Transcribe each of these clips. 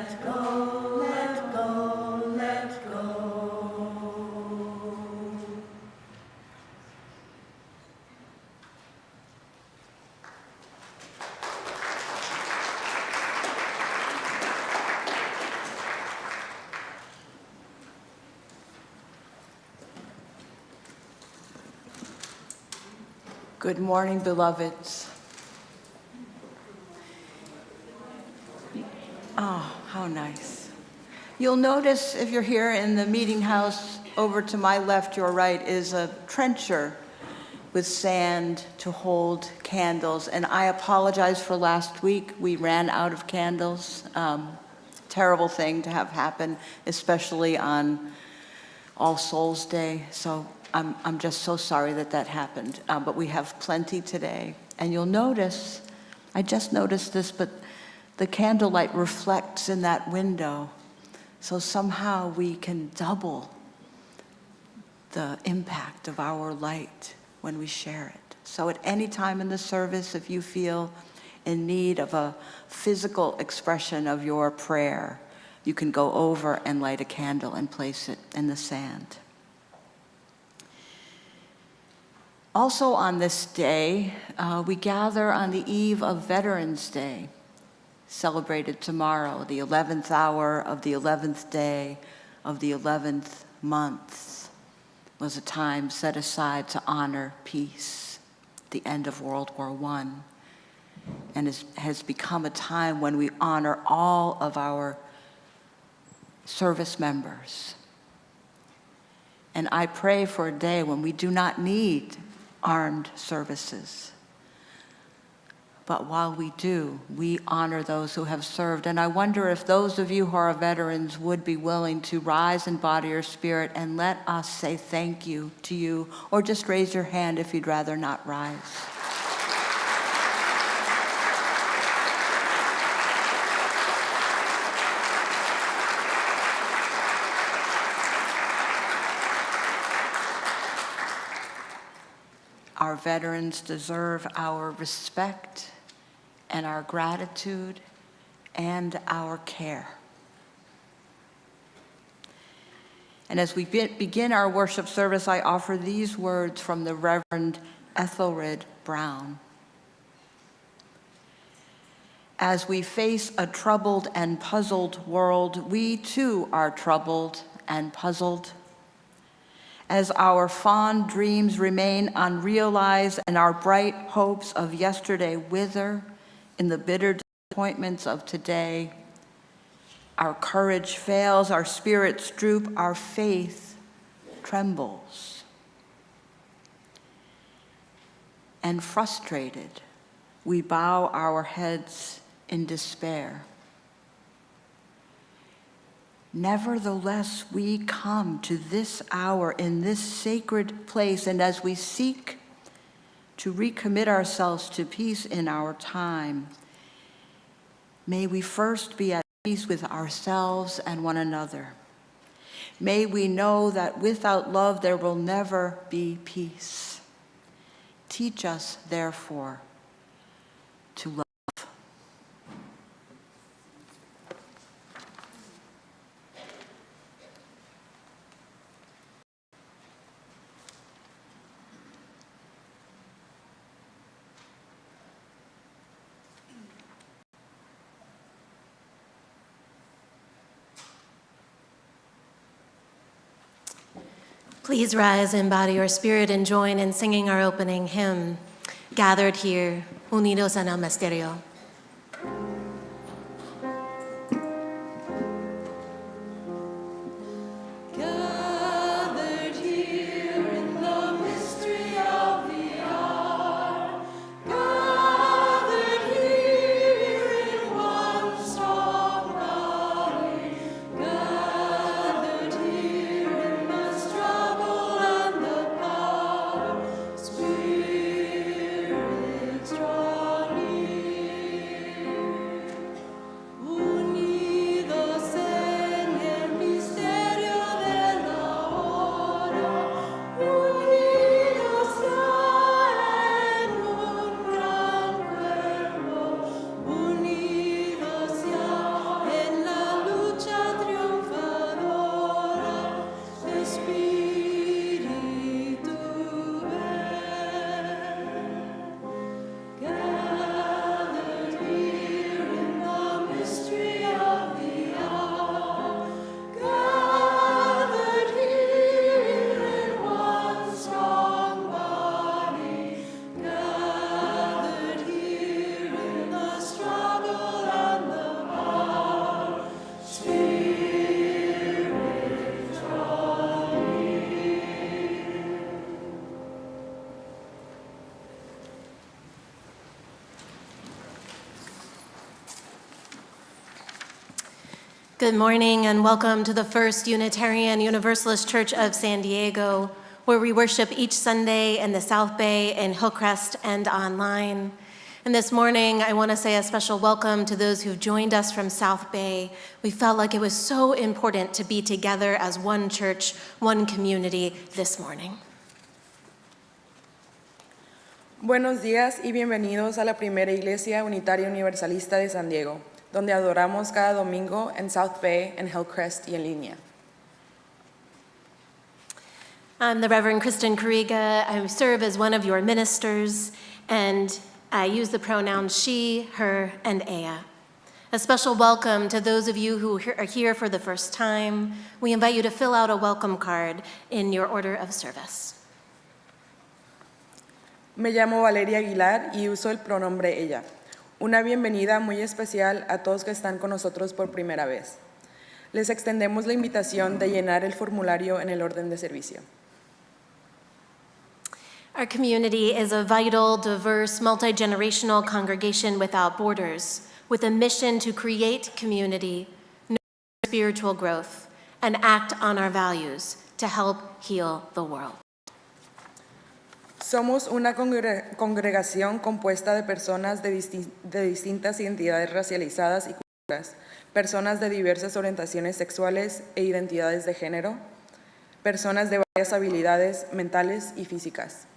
let go, let go, let go. Good morning, beloveds. Oh, how nice. You'll notice if you're here in the meeting house, over to my left, your right, is a trencher with sand to hold candles. And I apologize for last week. We ran out of candles. Terrible thing to have happen, especially on All Souls Day. So I'm just so sorry that that happened. But we have plenty today. And you'll notice, I just noticed this, but the candlelight reflects in that window. So somehow we can double the impact of our light when we share it. So at any time in the service, if you feel in need of a physical expression of your prayer, you can go over and light a candle and place it in the sand. Also on this day, we gather on the eve of Veterans Day, celebrated tomorrow, the 11th hour of the 11th day of the 11th month, was a time set aside to honor peace, the end of World War I, and has become a time when we honor all of our service members. And I pray for a day when we do not need armed services. But while we do, we honor those who have served. And I wonder if those of you who are veterans would be willing to rise in body or spirit and let us say thank you to you, or just raise your hand if you'd rather not rise. Our veterans deserve our respect and our gratitude and our care. And as we begin our worship service, I offer these words from the Reverend Ethelred Brown. As we face a troubled and puzzled world, we too are troubled and puzzled. As our fond dreams remain unrealized and our bright hopes of yesterday wither in the bitter disappointments of today, our courage fails, our spirits droop, our faith trembles. And frustrated, we bow our heads in despair. Nevertheless, we come to this hour in this sacred place, and as we seek to recommit ourselves to peace in our time, may we first be at peace with ourselves and one another. May we know that without love there will never be peace. Teach us, therefore, to love. Please rise in body or spirit and join in singing our opening hymn, Gathered Here, Unidos en el Misterio. Spirit, draw near. Good morning and welcome to the First Unitarian Universalist Church of San Diego, where we worship each Sunday in the South Bay, in Hillcrest, and online. And this morning, I want to say a special welcome to those who've joined us from South Bay. We felt like it was so important to be together as one church, one community this morning. Buenos días y bienvenidos a la primera Iglesia Unitaria Universalista de San Diego, donde adoramos cada domingo en South Bay, en Hillcrest y en línea. I'm the Reverend Kristen Kuriga. I serve as one of your ministers, and I use the pronouns she, her, and ea. A special welcome to those of you who are here for the first time. We invite you to fill out a welcome card in your order of service. Me llamo Valeria Aguilar y uso el pronombre ella. Una bienvenida muy especial a todos que están con nosotros por primera vez. Les extendemos la invitación de llenar el formulario en el orden de servicio. Our community is a vital, diverse, multi-generational congregation without borders, with a mission to create community, nurture spiritual growth, and act on our values to help heal the world. Somos una congregación compuesta de personas de distintas identidades racializadas y culturas, personas de diversas orientaciones sexuales e identidades de género, personas de varias habilidades mentales y físicas.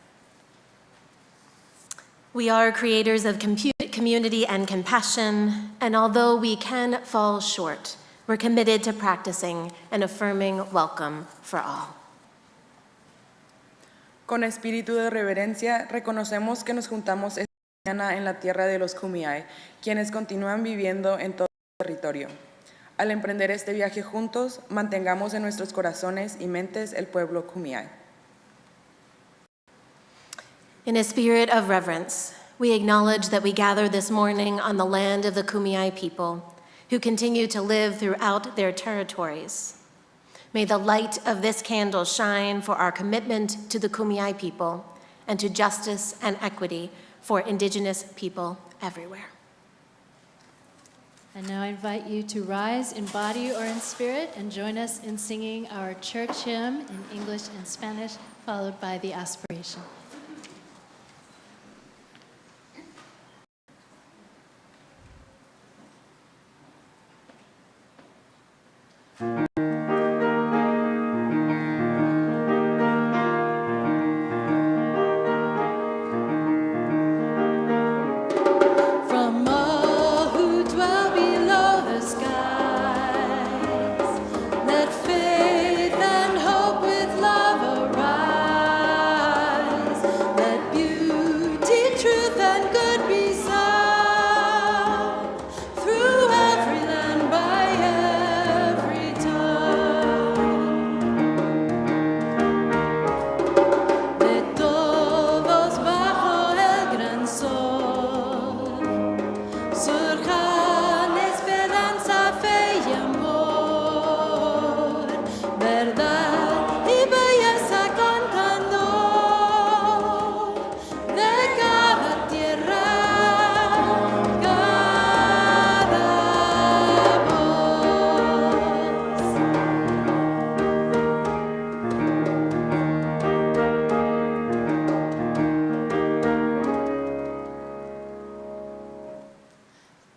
We are creators of community and compassion, and although we can fall short, we're committed to practicing an affirming welcome for all. Con espíritu de reverencia, reconocemos que nos juntamos esta mañana en la tierra de los Kumeyaay, quienes continúan viviendo en todo el territorio. Al emprender este viaje juntos, mantengamos en nuestros corazones y mentes el pueblo Kumeyaay. In a spirit of reverence, we acknowledge that we gather this morning on the land of the Kumeyaay people, who continue to live throughout their territories. May the light of this candle shine for our commitment to the Kumeyaay people and to justice and equity for Indigenous people everywhere. And now I invite you to rise in body or in spirit and join us in singing our church hymn in English and Spanish, followed by the aspiration.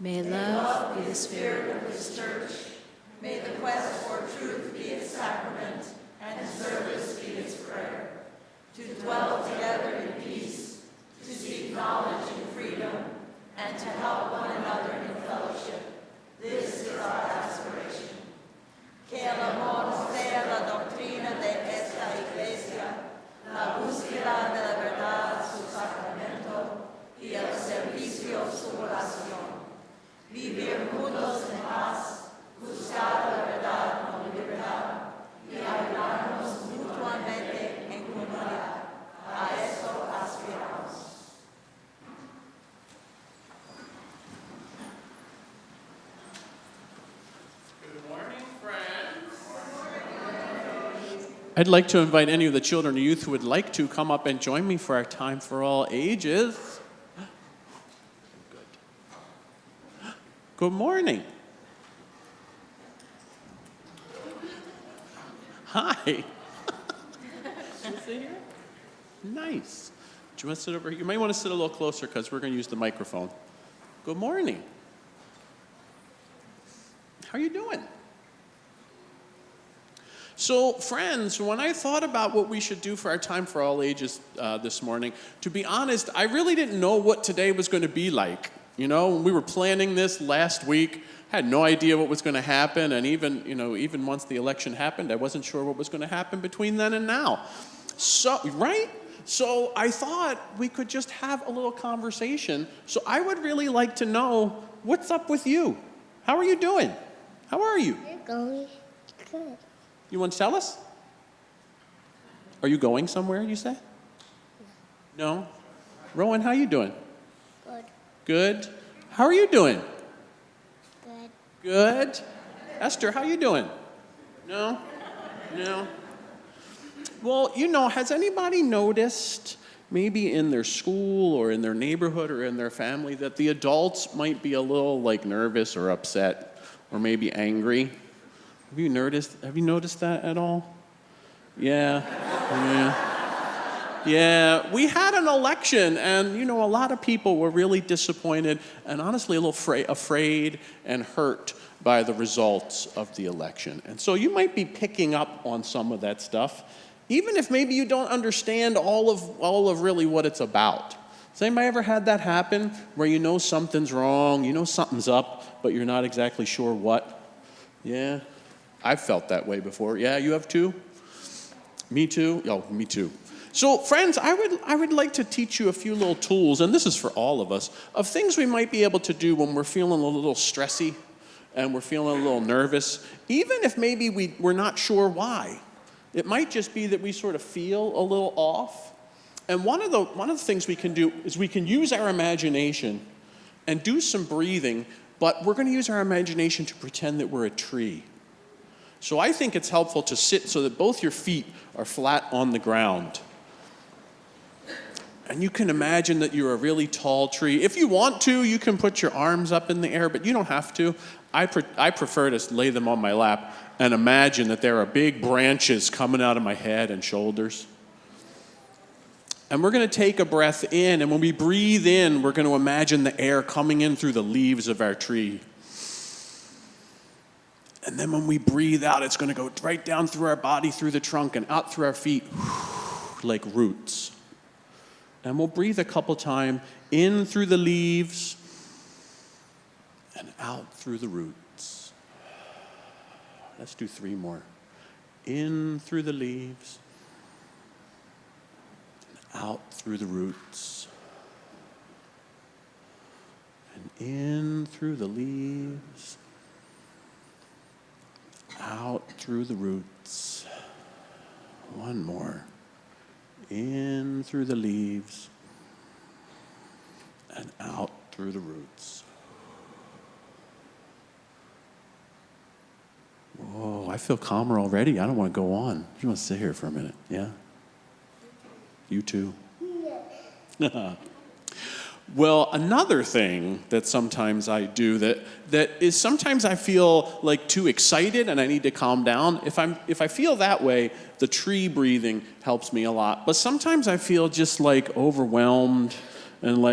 May love be the spirit of this church. May the quest for truth be its sacrament and service be its prayer. To dwell together in peace, to seek knowledge and freedom, and to help one another in fellowship. This is our aspiration. Que el amor sea la doctrina de esta iglesia, la búsqueda de la verdad su sacramento y el servicio su oración. Vivir juntos en paz, buscar la verdad con libertad y ayudarnos mutuamente en comunidad. A eso aspiramos. Good morning, friends. I'd like to invite any of the children or youth who would like to come up and join me for our time for all ages. Good morning. Hi. Do you want to sit here? Nice. Do you want to sit over here? You might want to sit a little closer because we're going to use the microphone. Good morning. How are you doing? So, friends, when I thought about what we should do for our Time for All Ages this morning, to be honest, I really didn't know what today was going to be like. You know, when we were planning this last week, I had no idea what was going to happen, and even once the election happened, I wasn't sure what was going to happen between then and now. So, right? So I thought we could just have a little conversation. So I would really like to know, what's up with you? How are you doing? How are you? I'm going good. You want to tell us? Are you going somewhere, you say? No? Rowan, how you doing? Good. Good. How are you doing? Good. Good. Esther, how you doing? No? No? Well, has anybody noticed, maybe in their school or in their neighborhood or in their family, that the adults might be a little nervous or upset or maybe angry? Have you noticed that at all? Yeah. Yeah, we had an election, and a lot of people were really disappointed and honestly a little afraid and hurt by the results of the election. And so you might be picking up on some of that stuff, even if maybe you don't understand all of really what it's about. Has anybody ever had that happen, where something's wrong, something's up, but you're not exactly sure what? Yeah, I've felt that way before. Yeah, you have too? Me too? Oh, me too. So, friends, I would like to teach you a few little tools, and this is for all of us, of things we might be able to do when we're feeling a little stressy and we're feeling a little nervous, even if maybe we're not sure why. It might just be that we sort of feel a little off. And one of the things we can do is we can use our imagination and do some breathing, but we're going to use our imagination to pretend that we're a tree. So I think it's helpful to sit so that both your feet are flat on the ground. And you can imagine that you're a really tall tree. If you want to, you can put your arms up in the air, but you don't have to. I prefer to lay them on my lap and imagine that there are big branches coming out of my head and shoulders. And we're going to take a breath in, and when we breathe in, we're going to imagine the air coming in through the leaves of our tree. And then when we breathe out, it's going to go right down through our body, through the trunk, and out through our feet, like roots. And we'll breathe a couple times, in through the leaves, and out through the roots. Let's do 3 more. In through the leaves, and out through the roots. And in through the leaves, out through the roots. 1 more. In through the leaves and out through the roots. Whoa, I feel calmer already. I don't want to go on. You want to sit here for a minute, yeah? You too? Yeah. Well, another thing that sometimes I do that is sometimes I feel like too excited and I need to calm down. If I feel that way, the tree breathing helps me a lot. But sometimes I feel just overwhelmed and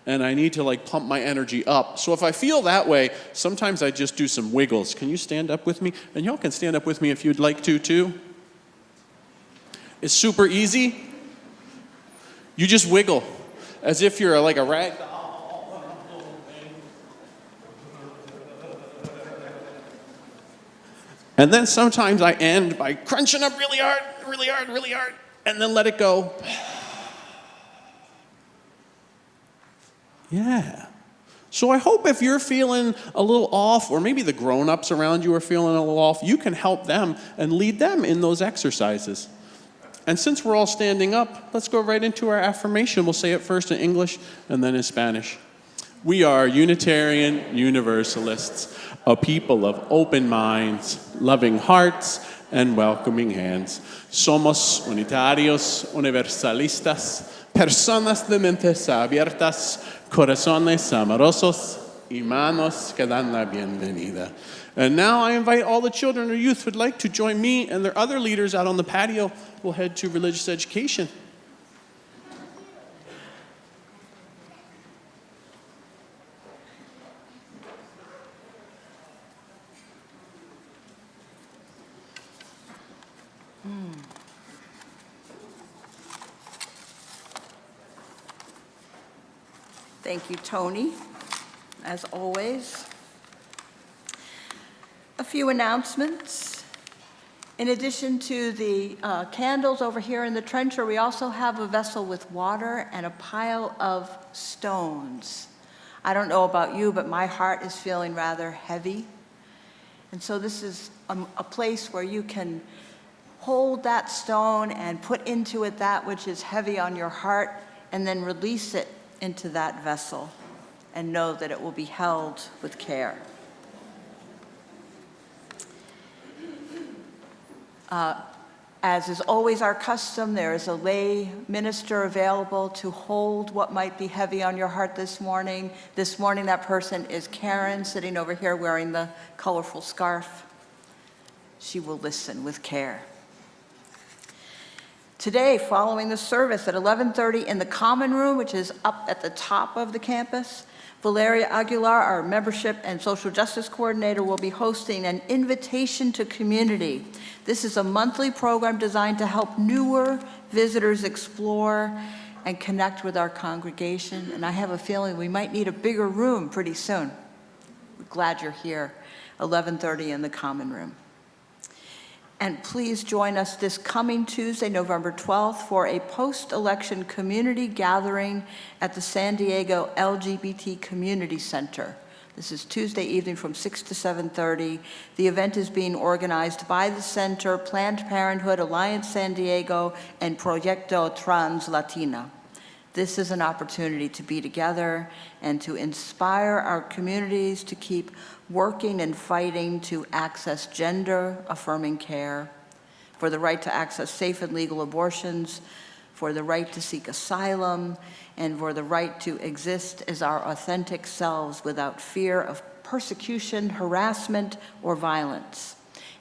and I need to pump my energy up. So if I feel that way, sometimes I just do some wiggles. Can you stand up with me? And y'all can stand up with me if you'd like to too. It's super easy. You just wiggle. As if you're like a rag doll. And then sometimes I end by crunching up really hard, really hard, really hard, and then let it go. Yeah. So I hope if you're feeling a little off, or maybe the grown-ups around you are feeling a little off, you can help them and lead them in those exercises. And since we're all standing up, let's go right into our affirmation. We'll say it first in English and then in Spanish. We are Unitarian Universalists, a people of open minds, loving hearts, and welcoming hands. Somos unitarios, universalistas, personas de mentes abiertas, corazones amorosos, y manos que dan la bienvenida. And now I invite all the children or youth who would like to join me and their other leaders out on the patio. We'll head to religious education. Thank you, Tony, as always. A few announcements. In addition to the candles over here in the trencher, we also have a vessel with water and a pile of stones. I don't know about you, but my heart is feeling rather heavy. And so this is a place where you can hold that stone and put into it that which is heavy on your heart, and then release it into that vessel and know that it will be held with care. As is always our custom, there is a lay minister available to hold what might be heavy on your heart this morning. This morning, that person is Karen, sitting over here wearing the colorful scarf. She will listen with care. Today, following the service at 11:30 in the common room, which is up at the top of the campus, Valeria Aguilar, our membership and social justice coordinator, will be hosting an invitation to community. This is a monthly program designed to help newer visitors explore and connect with our congregation. And I have a feeling we might need a bigger room pretty soon. We're glad you're here, 11:30 in the common room. And please join us this coming Tuesday, November 12th, for a post-election community gathering at the San Diego LGBT Community Center. This is Tuesday evening from 6 to 7:30. The event is being organized by the center, Planned Parenthood, Alliance San Diego, and Proyecto Trans Latina. This is an opportunity to be together and to inspire our communities to keep working and fighting to access gender-affirming care, for the right to access safe and legal abortions, for the right to seek asylum, and for the right to exist as our authentic selves without fear of persecution, harassment, or violence.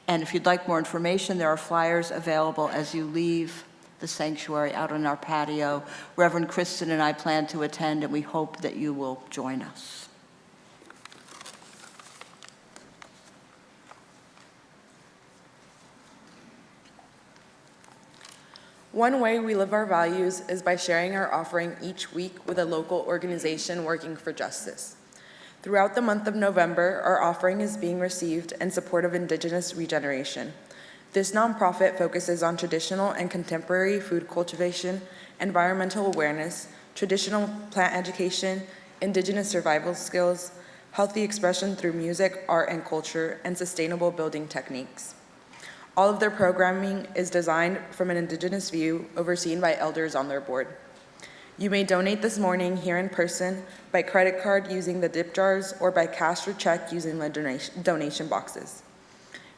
And if you'd like more information, there are flyers available as you leave the sanctuary out on our patio. Reverend Kristen and I plan to attend, and we hope that you will join us. One way we live our values is by sharing our offering each week with a local organization working for justice. Throughout the month of November, our offering is being received in support of Indigenous regeneration. This nonprofit focuses on traditional and contemporary food cultivation, environmental awareness, traditional plant education, Indigenous survival skills, healthy expression through music, art, and culture, and sustainable building techniques. All of their programming is designed from an Indigenous view, overseen by elders on their board. You may donate this morning here in person, by credit card using the dip jars, or by cash or check using the donation boxes.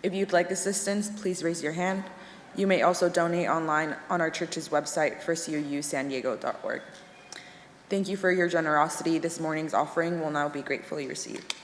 If you'd like assistance, please raise your hand. You may also donate online on our church's website, firstcusandiego.org. Thank you for your generosity. This morning's offering will now be gratefully received.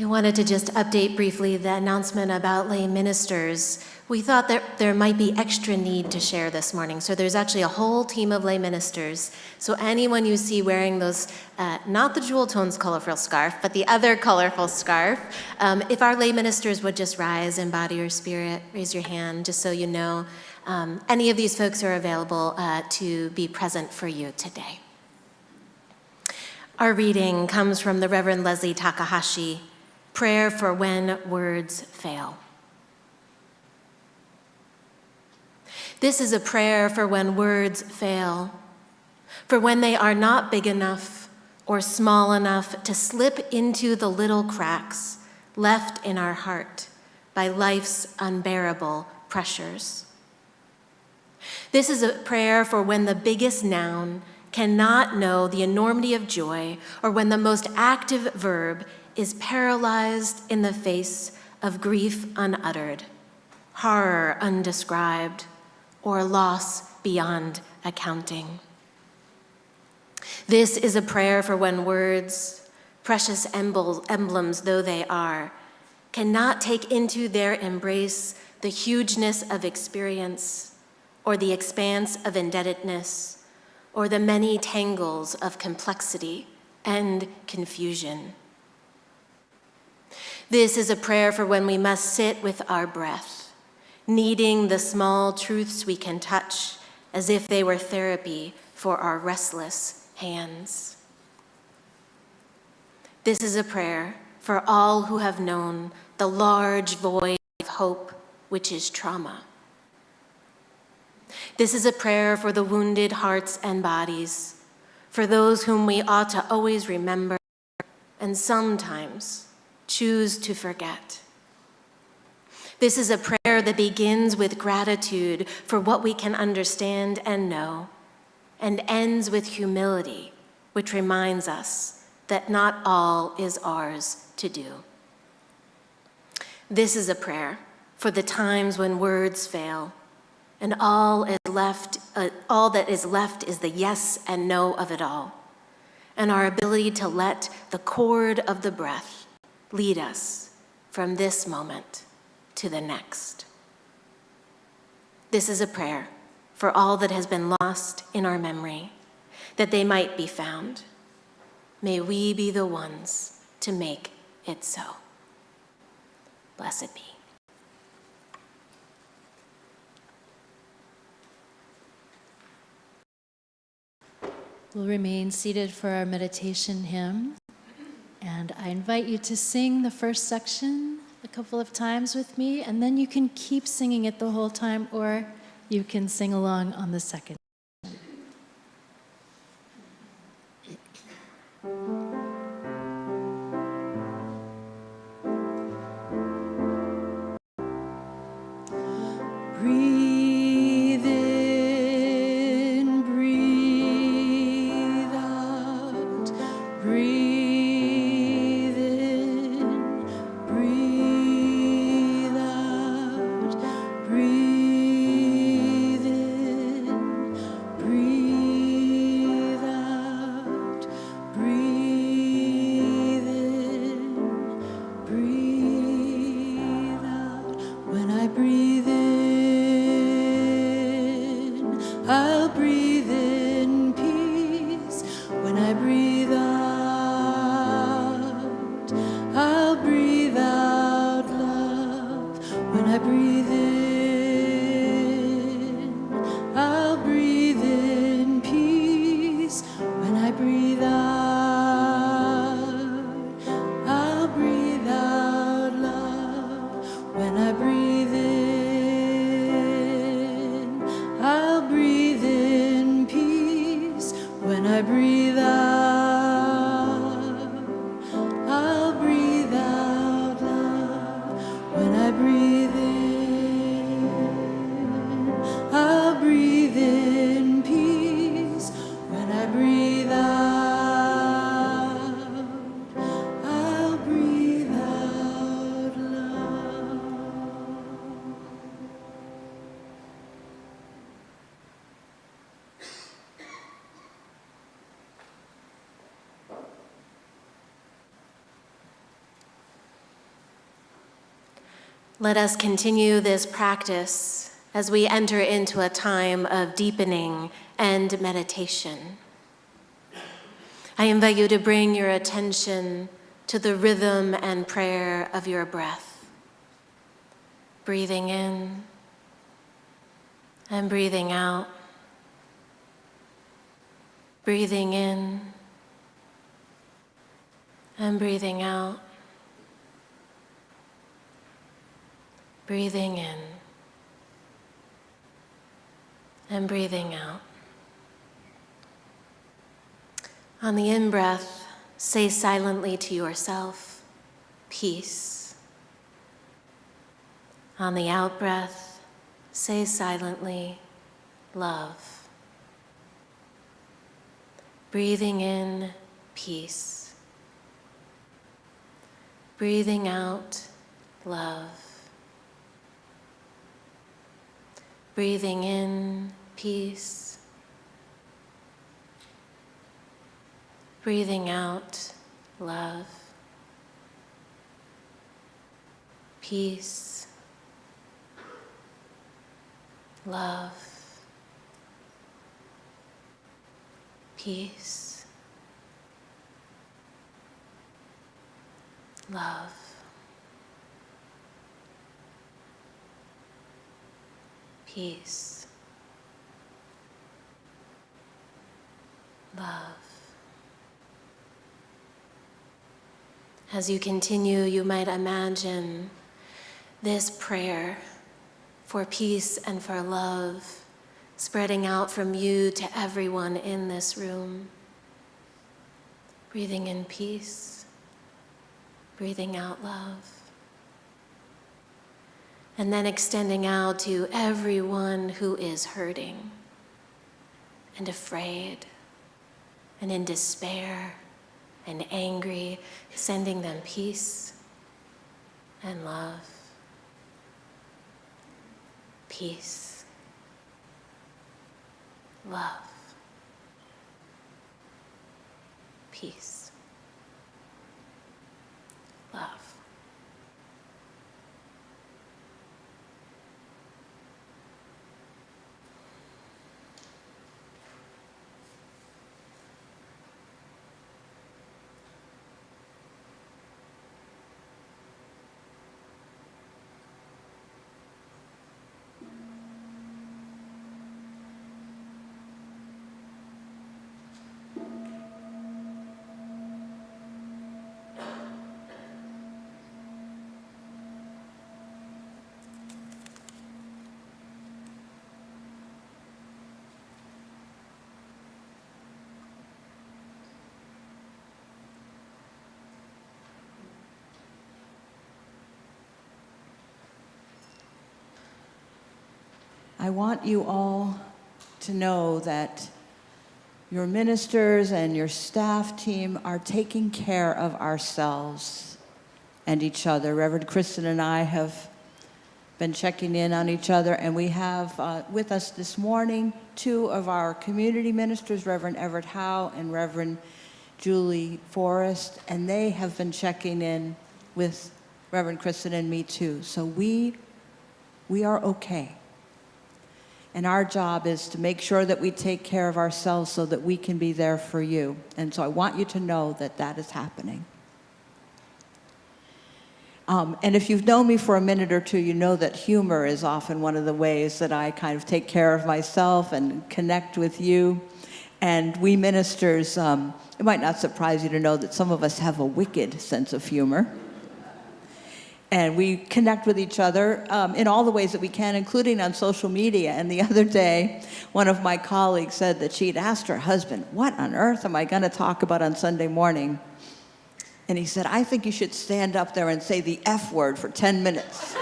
I wanted to just update briefly the announcement about lay ministers. We thought that there might be extra need to share this morning, so there's actually a whole team of lay ministers. So anyone you see wearing those, not the jewel tones colorful scarf, but the other colorful scarf, if our lay ministers would just rise in body or spirit, raise your hand, just so you know. Any of these folks are available to be present for you today. Our reading comes from the Reverend Leslie Takahashi, Prayer for When Words Fail. This is a prayer for when words fail, for when they are not big enough or small enough to slip into the little cracks left in our heart by life's unbearable pressures. This is a prayer for when the biggest noun cannot know the enormity of joy, or when the most active verb is paralyzed in the face of grief unuttered, horror undescribed, or loss beyond accounting. This is a prayer for when words, precious emblems though they are, cannot take into their embrace the hugeness of experience, or the expanse of indebtedness, or the many tangles of complexity and confusion. This is a prayer for when we must sit with our breath, needing the small truths we can touch as if they were therapy for our restless hands. This is a prayer for all who have known the large void of hope, which is trauma. This is a prayer for the wounded hearts and bodies, for those whom we ought to always remember and sometimes choose to forget. This is a prayer that begins with gratitude for what we can understand and know, and ends with humility, which reminds us that not all is ours to do. This is a prayer for the times when words fail, and all that is left is the yes and no of it all, and our ability to let the chord of the breath lead us from this moment to the next. This is a prayer for all that has been lost in our memory, that they might be found. May we be the ones to make it so. Blessed be. We'll remain seated for our meditation hymn. And I invite you to sing the first section a couple of times with me, and then you can keep singing it the whole time, or you can sing along on the second. Breathe in, breathe out, breathe. I breathe out. Let us continue this practice as we enter into a time of deepening and meditation. I invite you to bring your attention to the rhythm and prayer of your breath. Breathing in and breathing out. Breathing in and breathing out. Breathing in and breathing out. On the in-breath, say silently to yourself, peace. On the out-breath, say silently, love. Breathing in, peace. Breathing out, love. Breathing in, peace. Breathing out, love. Peace. Love. Peace. Love. Peace. Love. As you continue, you might imagine this prayer for peace and for love spreading out from you to everyone in this room. Breathing in peace, breathing out love, and then extending out to everyone who is hurting and afraid and in despair and angry, sending them peace and love. Peace, love, peace, love. I want you all to know that your ministers and your staff team are taking care of ourselves and each other. Reverend Kristen and I have been checking in on each other, and we have with us this morning 2 of our community ministers, Reverend Everett Howe and Reverend Julie Forrest, and they have been checking in with Reverend Kristen and me too. So we are okay. And our job is to make sure that we take care of ourselves so that we can be there for you. And so I want you to know that that is happening. And if you've known me for a minute or two, you know that humor is often one of the ways that I kind of take care of myself and connect with you. And we ministers, it might not surprise you to know that some of us have a wicked sense of humor. And we connect with each other in all the ways that we can, including on social media. And the other day, one of my colleagues said that she'd asked her husband, "What on earth am I going to talk about on Sunday morning?" And he said, "I think you should stand up there and say the F word for 10 minutes.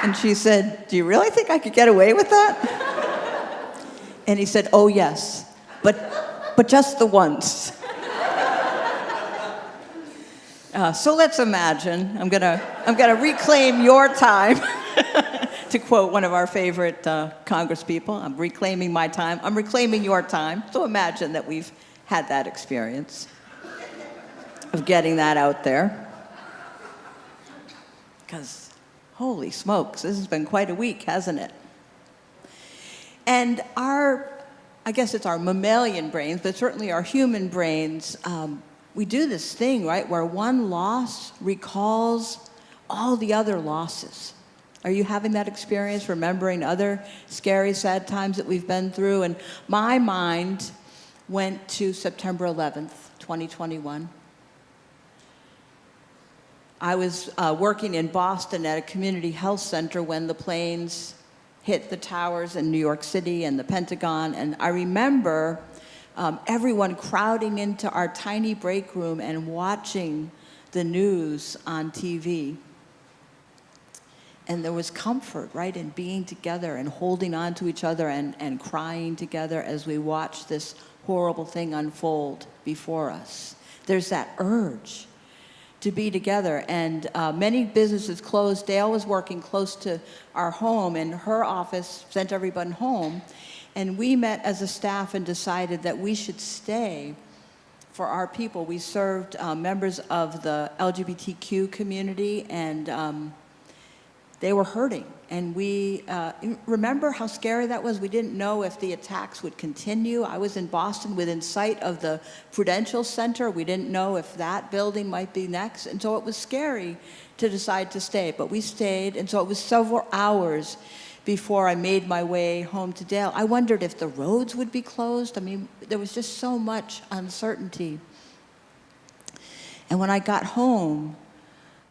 And she said, "Do you really think I could get away with that?" And he said, "Oh yes, but just the once." So let's imagine, I'm gonna reclaim your time To quote one of our favorite congresspeople, I'm reclaiming my time. I'm reclaiming your time. So imagine that we've had that experience of getting that out there. Because, holy smokes, this has been quite a week, hasn't it? And I guess it's our mammalian brains, but certainly our human brains, we do this thing, right, where one loss recalls all the other losses. Are you having that experience, remembering other scary, sad times that we've been through? And my mind went to September 11th, 2021. I was working in Boston at a community health center when the planes hit the towers in New York City and the Pentagon, and I remember everyone crowding into our tiny break room and watching the news on TV. And there was comfort, right, in being together and holding on to each other and crying together as we watched this horrible thing unfold before us. There's that urge to be together, and many businesses closed. Dale was working close to our home, and her office sent everyone home. And we met as a staff and decided that we should stay for our people. We served members of the LGBTQ community, and they were hurting. And we remember how scary that was. We didn't know if the attacks would continue. I was in Boston within sight of the Prudential Center. We didn't know if that building might be next. And so it was scary to decide to stay, but we stayed. And so it was several hours before I made my way home to Dale. I wondered if the roads would be closed. I mean, there was just so much uncertainty. And when I got home,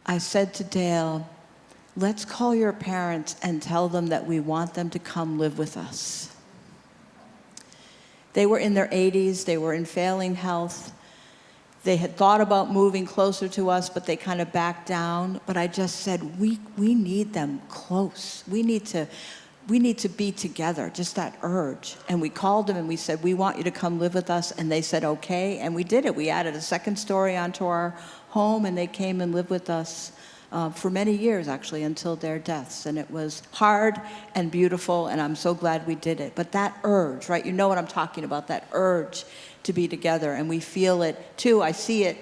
I said to Dale, let's call your parents and tell them that we want them to come live with us. They were in their 80s, they were in failing health. They had thought about moving closer to us, but they kind of backed down. But I just said, we need them close. We need to be together, just that urge. And we called them and we said, we want you to come live with us. And they said, okay, and we did it. We added a second story onto our home, and they came and lived with us for many years, actually, until their deaths. And it was hard and beautiful, and I'm so glad we did it. But that urge, right? You know what I'm talking about, that urge to be together. And we feel it, too. I see it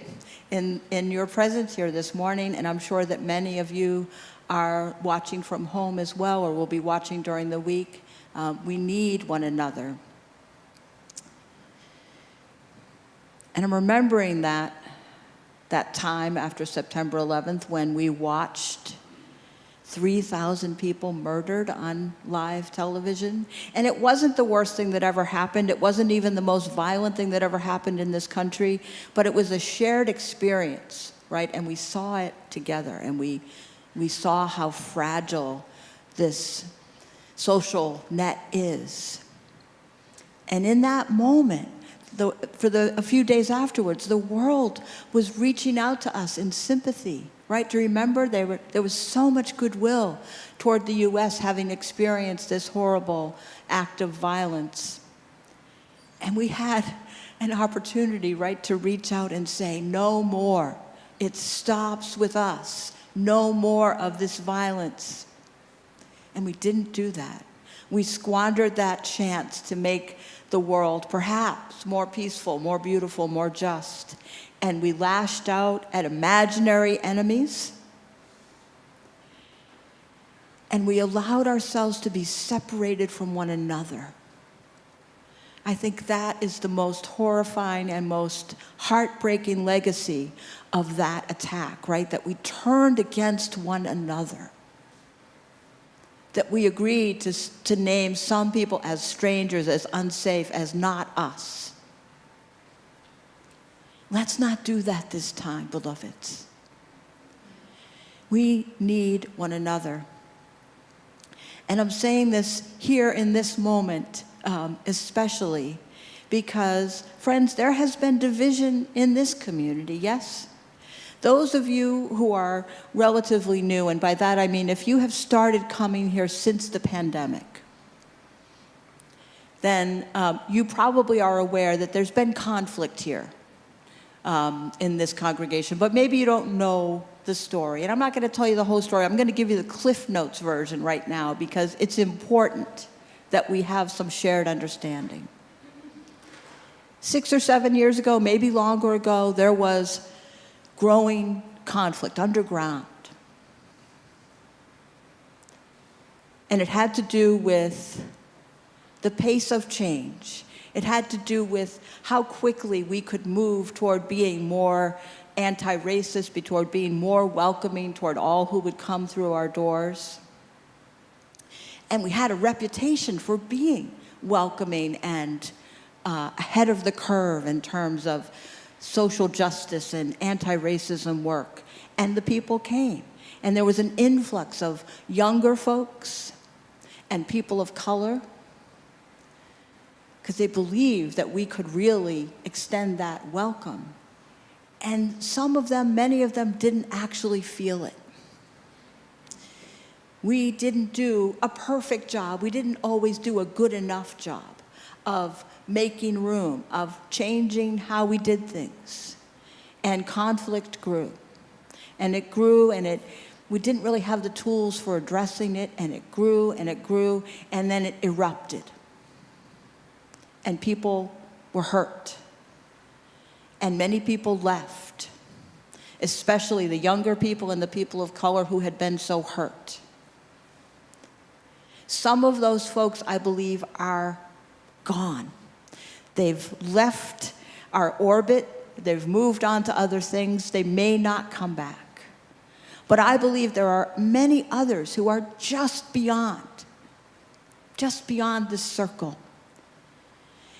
in your presence here this morning, and I'm sure that many of you are watching from home as well, or will be watching during the week. We need one another. And I'm remembering that time after September 11th when we watched 3,000 people murdered on live television. And it wasn't the worst thing that ever happened. It wasn't even the most violent thing that ever happened in this country, but it was a shared experience, right? And we saw it together, and we saw how fragile this social net is. And in that moment, a few days afterwards, the world was reaching out to us in sympathy, right? Do you remember? There was so much goodwill toward the U.S. having experienced this horrible act of violence. And we had an opportunity, right, to reach out and say, no more. It stops with us. No more of this violence. And we didn't do that. We squandered that chance to make the world perhaps more peaceful, more beautiful, more just. And we lashed out at imaginary enemies. And we allowed ourselves to be separated from one another. I think that is the most horrifying and most heartbreaking legacy of that attack, right? That we turned against one another. That we agreed to name some people as strangers, as unsafe, as not us. Let's not do that this time, beloveds. We need one another. And I'm saying this here in this moment, especially because, friends, there has been division in this community, yes? Those of you who are relatively new, and by that I mean if you have started coming here since the pandemic, then you probably are aware that there's been conflict here. in this congregation, but maybe you don't know the story. And I'm not going to tell you the whole story. I'm going to give you the Cliff Notes version right now because it's important that we have some shared understanding. 6 or 7 years ago, maybe longer ago, there was growing conflict underground. And it had to do with the pace of change. It had to do with how quickly we could move toward being more anti-racist, toward being more welcoming toward all who would come through our doors. And we had a reputation for being welcoming and ahead of the curve in terms of social justice and anti-racism work. And the people came. And there was an influx of younger folks and people of color because they believed that we could really extend that welcome. And some of them, many of them, didn't actually feel it. We didn't do a perfect job. We didn't always do a good enough job of making room, of changing how we did things. And conflict grew. And it grew, and we didn't really have the tools for addressing it, and it grew, and then it erupted. And people were hurt. And many people left, especially the younger people and the people of color who had been so hurt. Some of those folks, I believe, are gone. They've left our orbit. They've moved on to other things. They may not come back. But I believe there are many others who are just beyond this circle.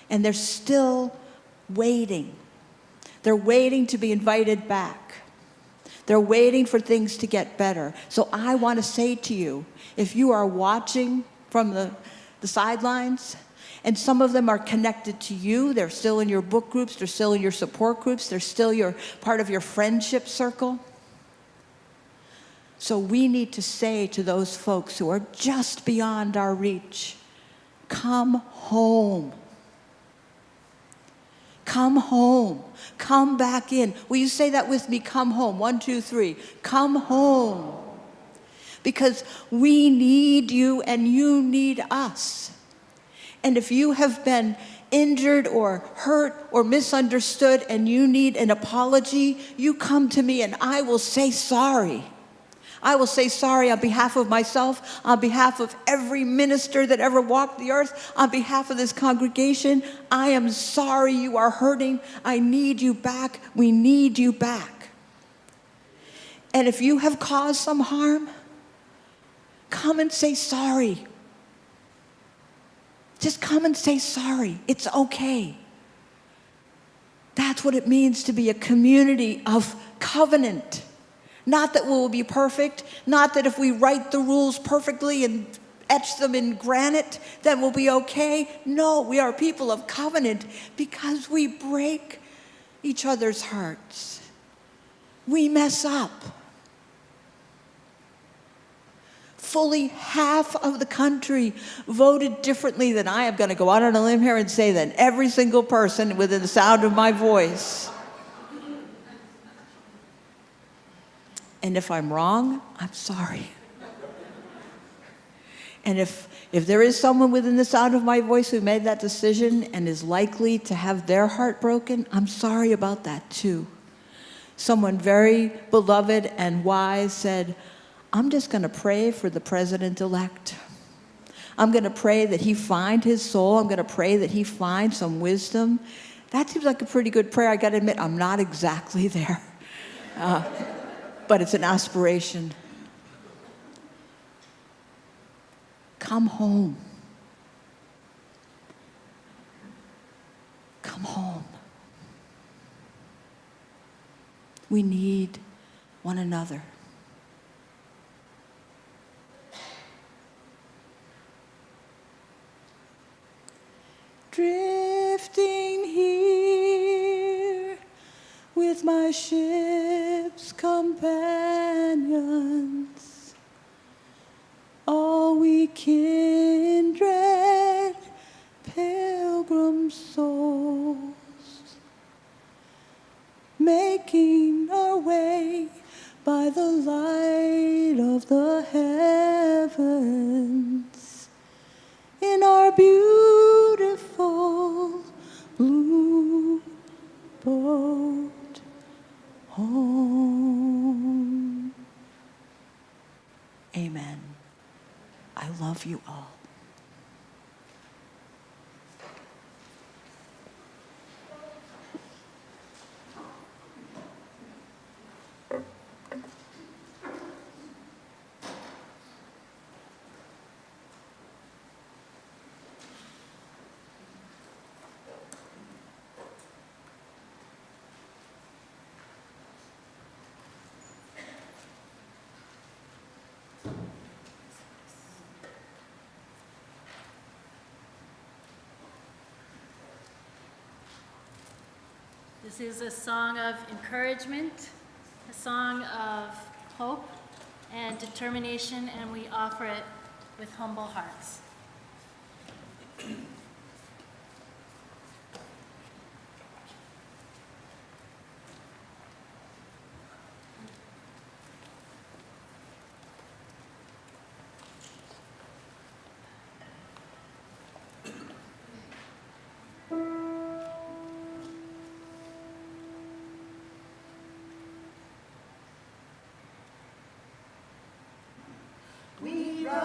And they're still waiting. They're waiting to be invited back. They're waiting for things to get better. So I want to say to you, if you are watching from the sidelines, and some of them are connected to you, they're still in your book groups, they're still in your support groups, they're still part of your friendship circle. So we need to say to those folks who are just beyond our reach, come home. Come home. Come back in. Will you say that with me? Come home. 1, 2, 3. Come home. Because we need you and you need us. And if you have been injured or hurt or misunderstood and you need an apology, you come to me and I will say sorry. I will say sorry on behalf of myself, on behalf of every minister that ever walked the earth, on behalf of this congregation. I am sorry you are hurting. I need you back. We need you back. And if you have caused some harm, come and say sorry. Just come and say sorry. It's okay. That's what it means to be a community of covenant. Not that we will be perfect, not that if we write the rules perfectly and etch them in granite, then we'll be okay. No, we are people of covenant because we break each other's hearts. We mess up. Fully half of the country voted differently than I am going to go out on a limb here and say than every single person within the sound of my voice. And if I'm wrong, I'm sorry. And if there is someone within the sound of my voice who made that decision and is likely to have their heart broken, I'm sorry about that too. Someone very beloved and wise said, I'm just going to pray for the president-elect. I'm going to pray that he find his soul. I'm going to pray that he find some wisdom. That seems like a pretty good prayer. I got to admit, I'm not exactly there. But it's an aspiration. Come home. Come home. We need one another. Drifting here with my ship's companions, all we kindred pilgrim souls, making our way by the light of the heavens in our beautiful blue boat home. Amen. I love you all. This is a song of encouragement, a song of hope and determination, and we offer it with humble hearts. We rise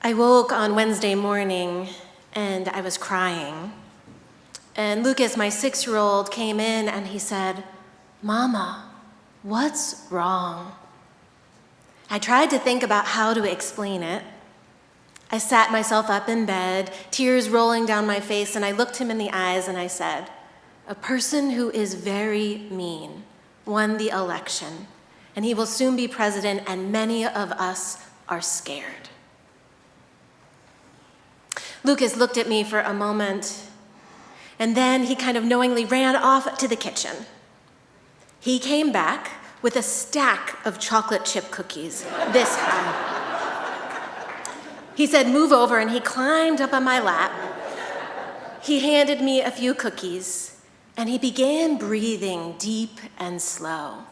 I woke on Wednesday morning and I was crying. And Lucas, my 6-year-old, came in and he said, "Mama, what's wrong?" I tried to think about how to explain it. I sat myself up in bed, tears rolling down my face, and I looked him in the eyes and I said, "A person who is very mean won the election, and he will soon be president, and many of us are scared." Lucas looked at me for a moment, and then he kind of knowingly ran off to the kitchen. He came back with a stack of chocolate chip cookies this high. He said, "Move over," and he climbed up on my lap. He handed me a few cookies, and he began breathing deep and slow,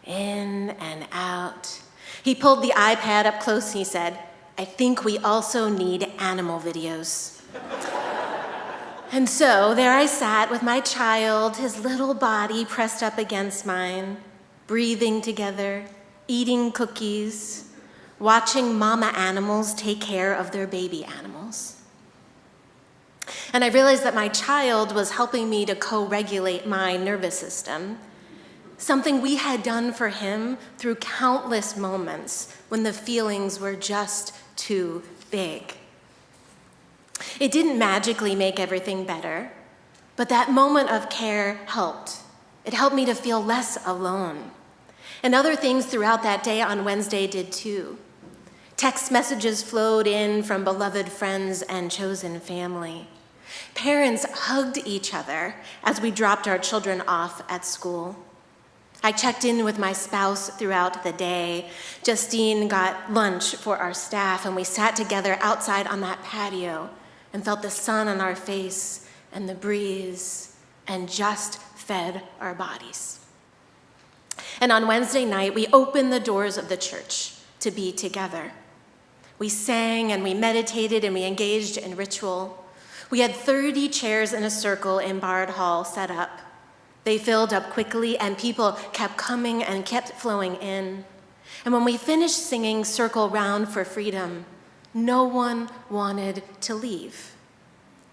in and out. He pulled the iPad up close and he said, "I think we also need animal videos." And so there I sat with my child, his little body pressed up against mine, breathing together, eating cookies, watching mama animals take care of their baby animals. And I realized that my child was helping me to co-regulate my nervous system, something we had done for him through countless moments when the feelings were just too big. It didn't magically make everything better, but that moment of care helped. It helped me to feel less alone. And other things throughout that day on Wednesday did too. Text messages flowed in from beloved friends and chosen family. Parents hugged each other as we dropped our children off at school. I checked in with my spouse throughout the day. Justine got lunch for our staff, and we sat together outside on that patio and felt the sun on our face and the breeze and just fed our bodies. And on Wednesday night, we opened the doors of the church to be together. We sang and we meditated and we engaged in ritual. We had 30 chairs in a circle in Bard Hall set up. They filled up quickly and people kept coming and kept flowing in. And when we finished singing Circle Round for Freedom, no one wanted to leave.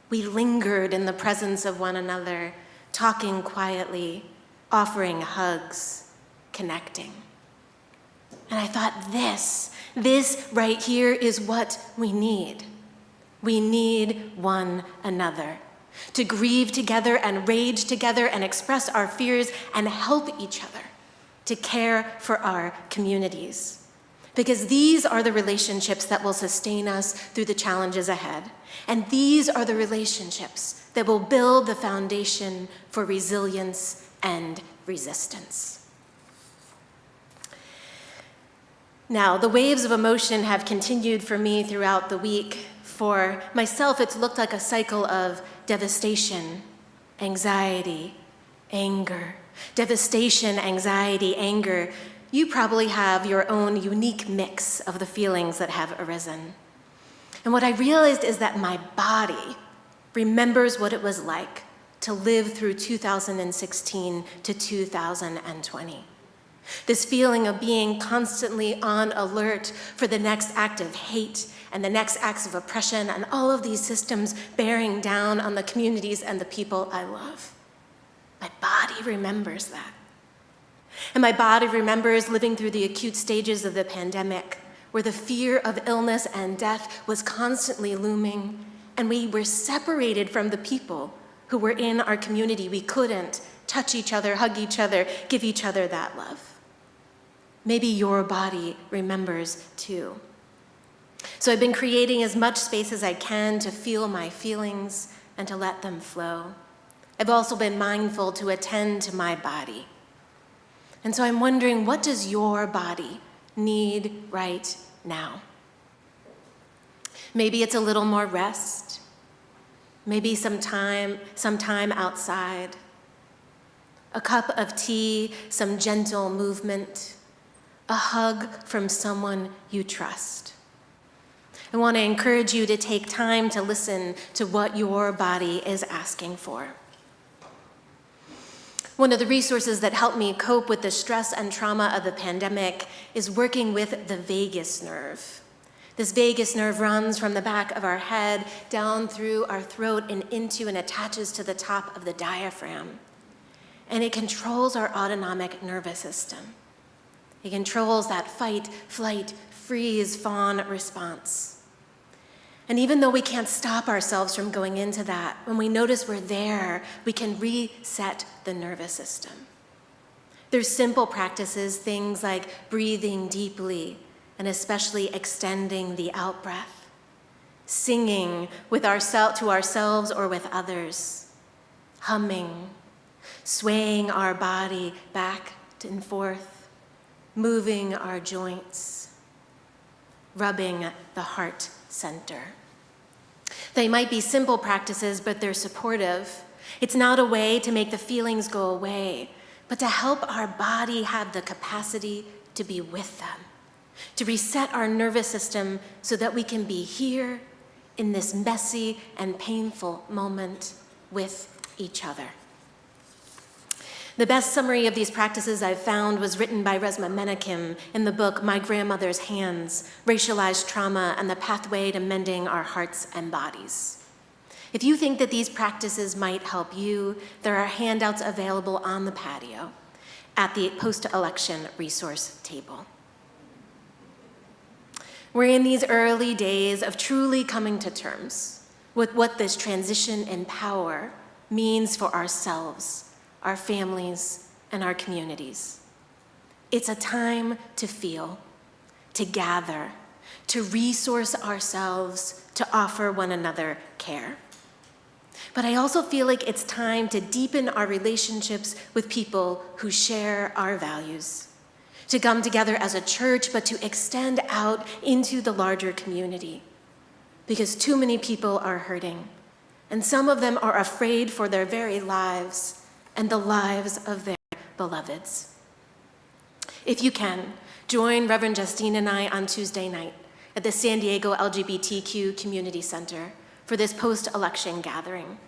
We lingered in the presence of one another, talking quietly, offering hugs, connecting. And I thought, this right here is what we need. We need one another to grieve together and rage together and express our fears and help each other to care for our communities. Because these are the relationships that will sustain us through the challenges ahead. And these are the relationships that will build the foundation for resilience and resistance. Now, the waves of emotion have continued for me throughout the week. For myself, it's looked like a cycle of devastation, anxiety, anger. Devastation, anxiety, anger. You probably have your own unique mix of the feelings that have arisen. And what I realized is that my body remembers what it was like to live through 2016 to 2020. This feeling of being constantly on alert for the next act of hate and the next acts of oppression and all of these systems bearing down on the communities and the people I love. My body remembers that. And my body remembers living through the acute stages of the pandemic, where the fear of illness and death was constantly looming, and we were separated from the people who were in our community. We couldn't touch each other, hug each other, give each other that love. Maybe your body remembers too. So I've been creating as much space as I can to feel my feelings and to let them flow. I've also been mindful to attend to my body. And so I'm wondering, what does your body need right now? Maybe it's a little more rest. Maybe some time outside. A cup of tea, some gentle movement. A hug from someone you trust. I want to encourage you to take time to listen to what your body is asking for. One of the resources that helped me cope with the stress and trauma of the pandemic is working with the vagus nerve. This vagus nerve runs from the back of our head down through our throat and into and attaches to the top of the diaphragm. And it controls our autonomic nervous system. It controls that fight, flight, freeze, fawn response. And even though we can't stop ourselves from going into that, when we notice we're there, we can reset the nervous system. There's simple practices, things like breathing deeply, and especially extending the out-breath, singing to ourselves or with others, humming, swaying our body back and forth, moving our joints, rubbing the heart center. They might be simple practices, but they're supportive. It's not a way to make the feelings go away, but to help our body have the capacity to be with them, to reset our nervous system so that we can be here in this messy and painful moment with each other. The best summary of these practices I've found was written by Resmaa Menakem in the book My Grandmother's Hands, Racialized Trauma and the Pathway to Mending Our Hearts and Bodies. If you think that these practices might help you, there are handouts available on the patio at the post-election resource table. We're in these early days of truly coming to terms with what this transition in power means for ourselves, our families, and our communities. It's a time to feel, to gather, to resource ourselves, to offer one another care. But I also feel like it's time to deepen our relationships with people who share our values, to come together as a church, but to extend out into the larger community. Because too many people are hurting, and some of them are afraid for their very lives and the lives of their beloveds. If you can, join Reverend Justine and I on Tuesday night at the San Diego LGBTQ Community Center for this post-election gathering.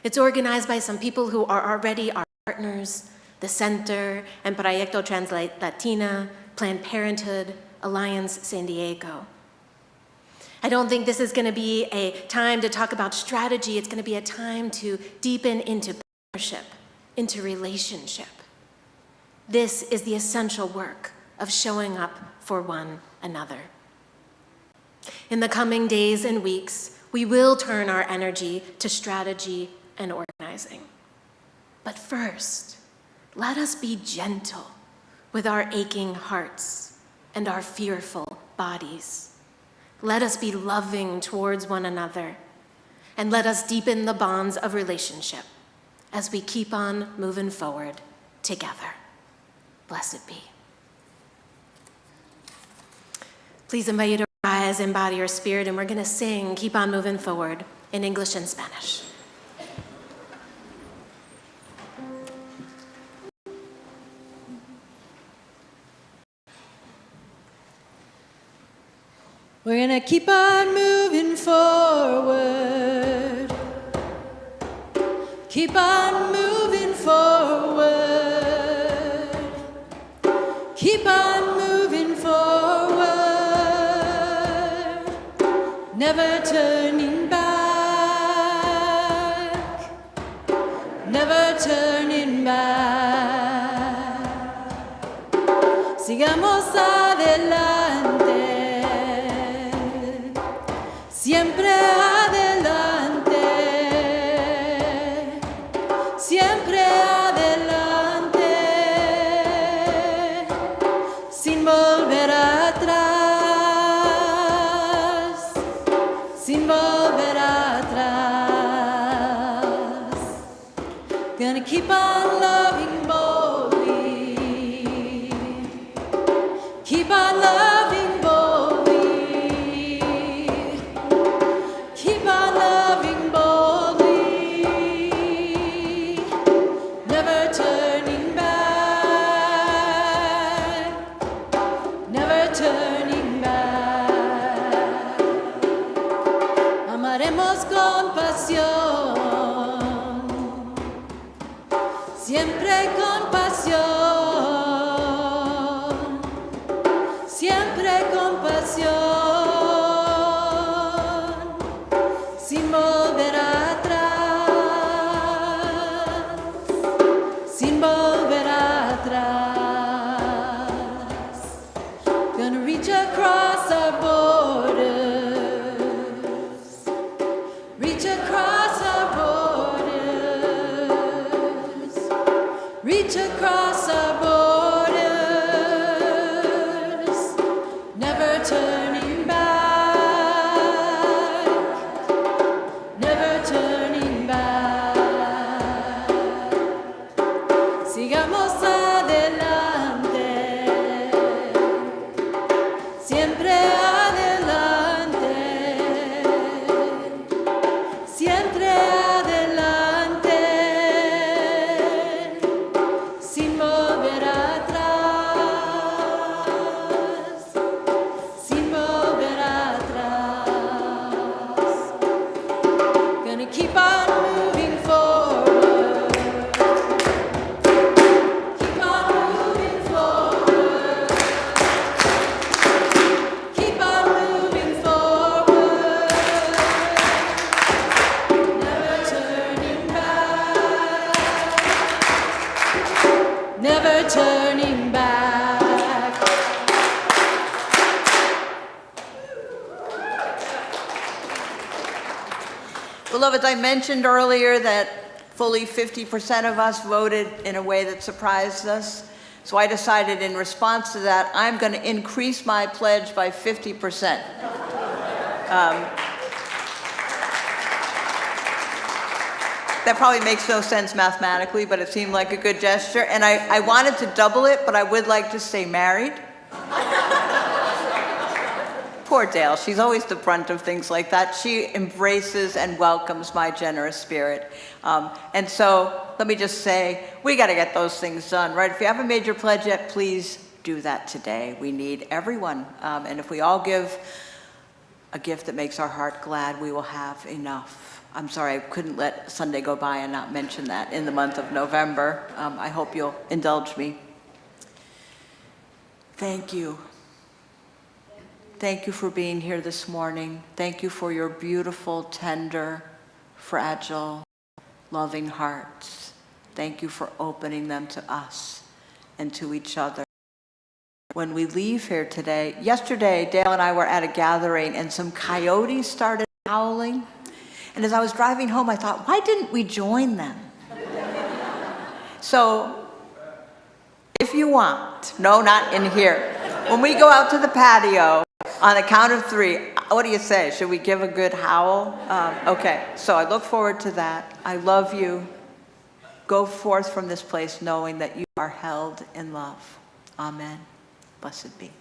It's organized by some people who are already our partners, the Center and Proyecto Translatina, Planned Parenthood, Alliance San Diego. I don't think this is going to be a time to talk about strategy. It's going to be a time to deepen into partnership, into relationship. This is the essential work of showing up for one another. In the coming days and weeks, we will turn our energy to strategy and organizing. But first, let us be gentle with our aching hearts and our fearful bodies. Let us be loving towards one another, and let us deepen the bonds of relationship as we keep on moving forward together. Blessed be. Please invite you to rise and body your spirit, and we're going to sing Keep On Moving Forward in English and Spanish. We're gonna keep on moving forward. Keep on moving forward. Keep on moving forward. Never turning back. Never turning back. Sigamos adelante. Siempre adelante, siempre adelante, sin volver atrás, sin volver atrás. Gonna keep on loving boldly, keep on loving boldly. Siempre con pasión, siempre con pasión. reach across our borders, never turning back, never turning back. Sigamos adelante, siempre adelante, siempre adelante, sin volver atrás, sin volver atrás. Gonna keep on moving forward, keep on moving forward, keep on moving forward, never turning back, never turning back. Beloveds, I mentioned earlier that fully 50% of us voted in a way that surprised us. So I decided in response to that, I'm going to increase my pledge by 50%. That probably makes no sense mathematically, but it seemed like a good gesture. And I wanted to double it, but I would like to stay married. Poor Dale, she's always the brunt of things like that. She embraces and welcomes my generous spirit. And so let me just say, we got to get those things done, right? If you haven't made your pledge yet, please do that today. We need everyone. And if we all give a gift that makes our heart glad, we will have enough. I'm sorry, I couldn't let Sunday go by and not mention that in the month of November. I hope you'll indulge me. Thank you. Thank you for being here this morning. Thank you for your beautiful, tender, fragile, loving hearts. Thank you for opening them to us and to each other. When we leave here today, yesterday, Dale and I were at a gathering and some coyotes started howling. And as I was driving home, I thought, why didn't we join them? So, if you want, no, not in here. When we go out to the patio, on the count of 3, what do you say? Should we give a good howl? Okay, so I look forward to that. I love you. Go forth from this place knowing that you are held in love. Amen. Blessed be.